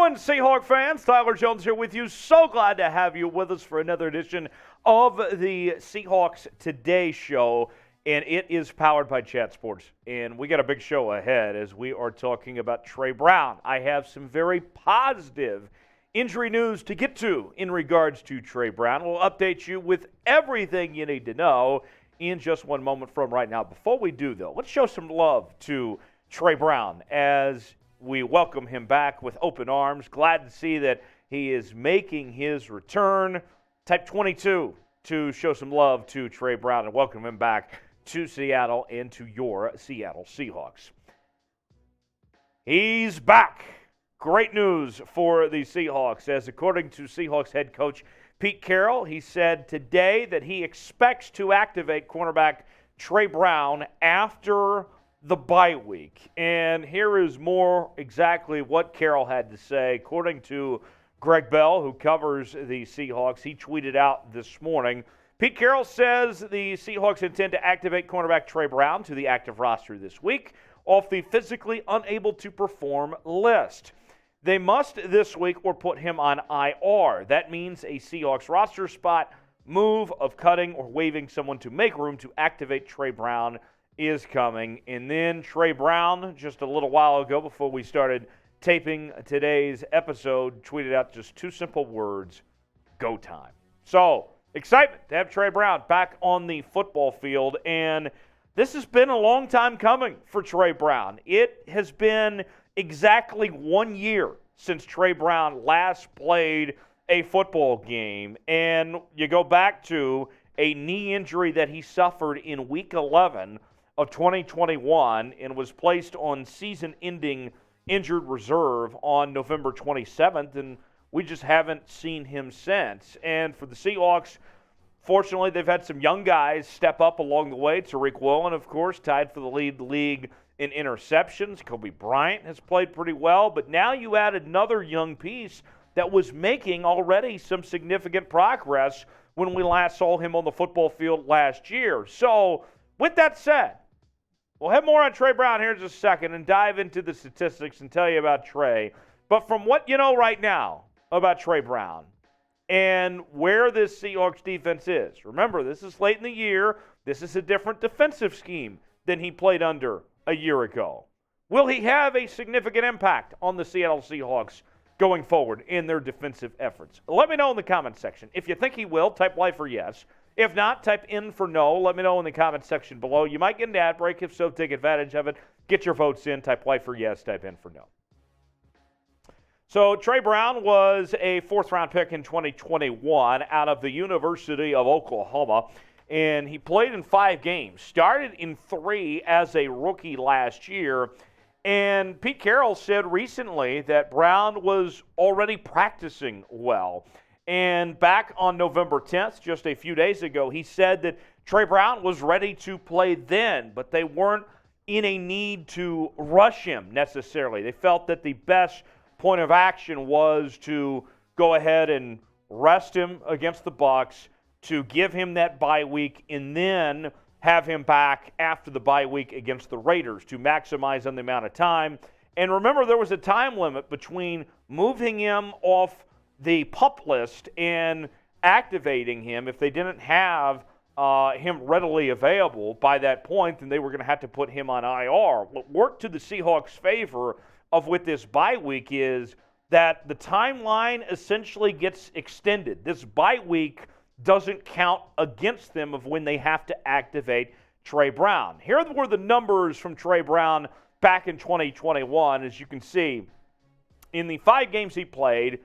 doing, Seahawk fans? Tyler Jones here with you. So glad to have you with us for another edition of the Seahawks Today show. And it is powered by Chat Sports. And we got a big show ahead as we are talking about Tre Brown. I have some very positive injury news to get to in regards to Tre Brown. We'll update you with everything you need to know in just one moment from right now. Before we do, though, let's show some love to Tre Brown as we welcome him back with open arms. Glad to see that he is making his return. Type 22 to show some love to Tre Brown and welcome him back to Seattle and to your Seattle Seahawks. He's back. Great news for the Seahawks, as according to Seahawks head coach Pete Carroll, he said today that he expects to activate cornerback Tre Brown after the bye week. And here is more exactly what Carroll had to say. According to Greg Bell, who covers the Seahawks, he tweeted out this morning, Pete Carroll says the Seahawks intend to activate cornerback Tre Brown to the active roster this week off the physically unable to perform list. They must this week or put him on IR. That means a Seahawks roster spot move of cutting or waiving someone to make room to activate Tre Brown is coming. And then Tre Brown, just a little while ago before we started taping today's episode, tweeted out just two simple words, go time. So, excitement to have Tre Brown back on the football field, and this has been a long time coming for Tre Brown. It has been exactly 1 year since Tre Brown last played a football game, and you go back to a knee injury that he suffered in Week 11 of 2021 and was placed on season-ending injured reserve on November 27th, and we just haven't seen him since. And for the Seahawks, fortunately, they've had some young guys step up along the way. Tariq Woolen, of course, tied for the league in interceptions. Kobe Bryant has played pretty well. But now you add another young piece that was making already some significant progress when we last saw him on the football field last year. So, with that said, we'll have more on Tre Brown here in just a second and dive into the statistics and tell you about Tre. But from what you know right now about Tre Brown and where this Seahawks defense is. Remember, this is late in the year. This is a different defensive scheme than he played under a year ago. Will he have a significant impact on the Seattle Seahawks going forward in their defensive efforts? Let me know in the comments section. If you think he will, type Y for yes. If not, type in for no. Let me know in the comments section below. You might get an ad break. If so, take advantage of it. Get your votes in. Type Y for yes. Type in for no. So Tre Brown was a fourth-round pick in 2021 out of the University of Oklahoma, and he played in 5 games, started in 3 as a rookie last year, and Pete Carroll said recently that Brown was already practicing well. And back on November 10th, just a few days ago, he said that Tre Brown was ready to play then, but they weren't in a need to rush him necessarily. They felt that the best point of action was to go ahead and rest him against the Bucs, to give him that bye week, and then have him back after the bye week against the Raiders to maximize on the amount of time. And remember, there was a time limit between moving him off the PUP list and activating him. If they didn't have him readily available by that point, then they were going to have to put him on IR. What worked to the Seahawks' favor of with this bye week is that the timeline essentially gets extended. This bye week doesn't count against them of when they have to activate Tre Brown. Here were the numbers from Tre Brown back in 2021. As you can see, in the 5 games he played,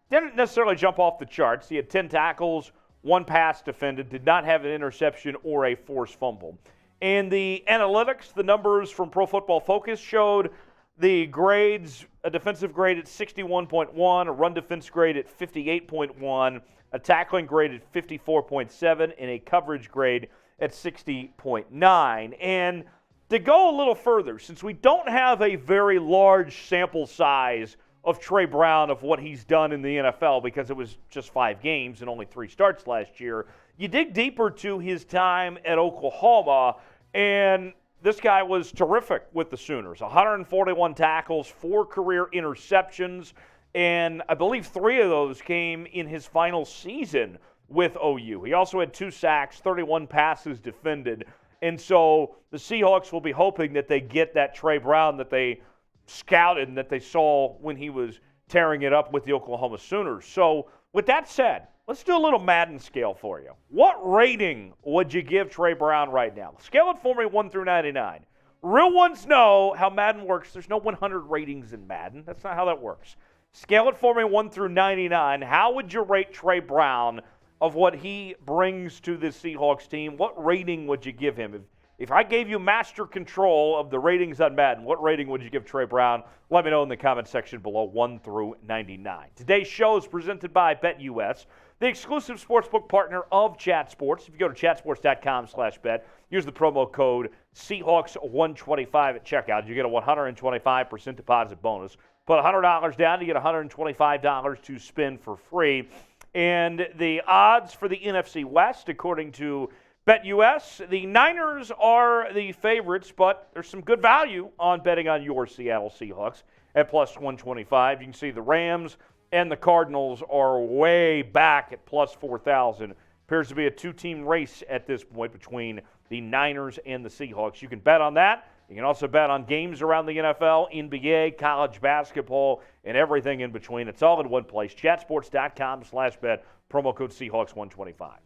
didn't necessarily jump off the charts. He had 10 tackles, 1 pass defended, did not have an interception or a forced fumble. And the analytics, the numbers from Pro Football Focus showed the grades, a defensive grade at 61.1, a run defense grade at 58.1, a tackling grade at 54.7, and a coverage grade at 60.9. And to go a little further, since we don't have a very large sample size of Tre Brown of what he's done in the NFL because it was just 5 games and only 3 starts last year, you dig deeper to his time at Oklahoma, and this guy was terrific with the Sooners. 141 tackles, 4 career interceptions, and I believe 3 of those came in his final season with OU. He also had 2 sacks, 31 passes defended, and so the Seahawks will be hoping that they get that Tre Brown that they scouted and that they saw when he was tearing it up with the Oklahoma Sooners. So with that said, let's do a little Madden scale for you. What rating would you give Tre Brown right now? Scale it for me 1 through 99. Real ones know how Madden works. There's no 100 ratings in Madden. That's not how that works. Scale it for me 1 through 99. How would you rate Tre Brown of what he brings to this Seahawks team? What rating would you give him? If I gave you master control of the ratings on Madden, what rating would you give Tre Brown? Let me know in the comment section below, 1 through 99. Today's show is presented by BetUS, the exclusive sportsbook partner of Chat Sports. If you go to chatsports.com/bet, use the promo code Seahawks125 at checkout. You get a 125% deposit bonus. Put $100 down, you get $125 to spend for free. And the odds for the NFC West, according to BetUS, the Niners are the favorites, but there's some good value on betting on your Seattle Seahawks at plus 125. You can see the Rams and the Cardinals are way back at plus 4,000. Appears to be a 2-team race at this point between the Niners and the Seahawks. You can bet on that. You can also bet on games around the NFL, NBA, college basketball, and everything in between. It's all in one place. Chatsports.com/bet, promo code Seahawks125.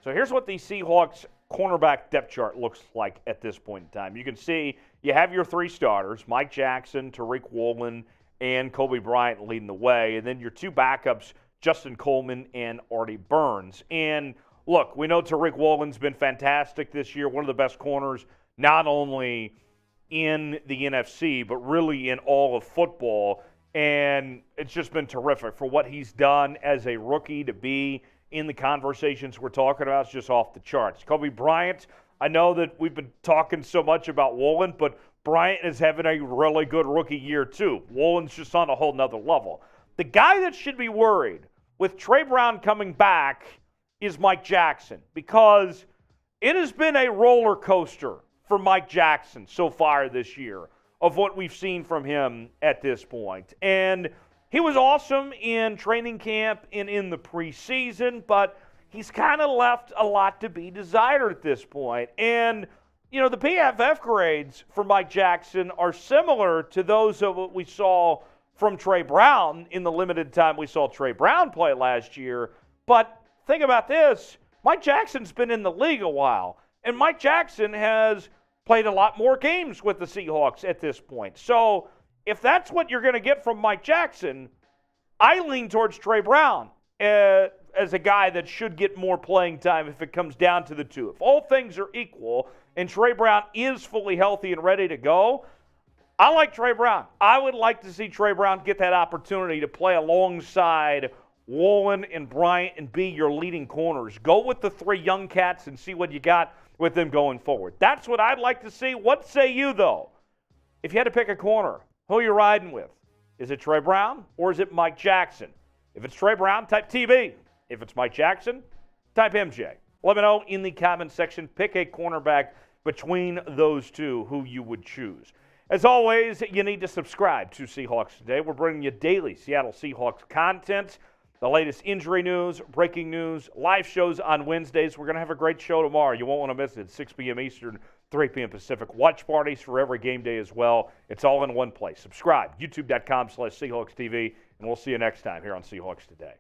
So here's what the Seahawks cornerback depth chart looks like at this point in time. You can see you have your 3 starters, Mike Jackson, Tariq Woolen, and Kobe Bryant leading the way, and then your 2 backups, Justin Coleman and Artie Burns. And look, we know Tariq Woolen's been fantastic this year, one of the best corners, not only in the NFC, but really in all of football. And it's just been terrific for what he's done as a rookie to be in the conversations we're talking about. It's just off the charts. Kobe Bryant, I know that we've been talking so much about Woolen, but Bryant is having a really good rookie year too. Woolen's just on a whole nother level. The guy that should be worried with Tre Brown coming back is Mike Jackson, because it has been a roller coaster for Mike Jackson so far this year of what we've seen from him at this point. And he was awesome in training camp and in the preseason, but he's kind of left a lot to be desired at this point. And, you know, the PFF grades for Mike Jackson are similar to those of what we saw from Tre Brown in the limited time we saw Tre Brown play last year. But think about this. Mike Jackson's been in the league a while, and Mike Jackson has played a lot more games with the Seahawks at this point. So if that's what you're going to get from Mike Jackson, I lean towards Tre Brown as a guy that should get more playing time if it comes down to the two. If all things are equal and Tre Brown is fully healthy and ready to go, I like Tre Brown. I would like to see Tre Brown get that opportunity to play alongside Woolen and Bryant and be your leading corners. Go with the 3 young cats and see what you got with them going forward. That's what I'd like to see. What say you, though? If you had to pick a corner, who are you riding with? Is it Tre Brown or is it Mike Jackson? If it's Tre Brown, type TB. If it's Mike Jackson, type MJ. Let me know in the comment section. Pick a cornerback between those two who you would choose. As always, you need to subscribe to Seahawks Today. We're bringing you daily Seattle Seahawks content, the latest injury news, breaking news, live shows on Wednesdays. We're going to have a great show tomorrow. You won't want to miss it. 6 p.m. Eastern, 3 p.m. Pacific. Watch parties for every game day as well. It's all in one place. Subscribe, youtube.com/SeahawksTV, and we'll see you next time here on Seahawks Today.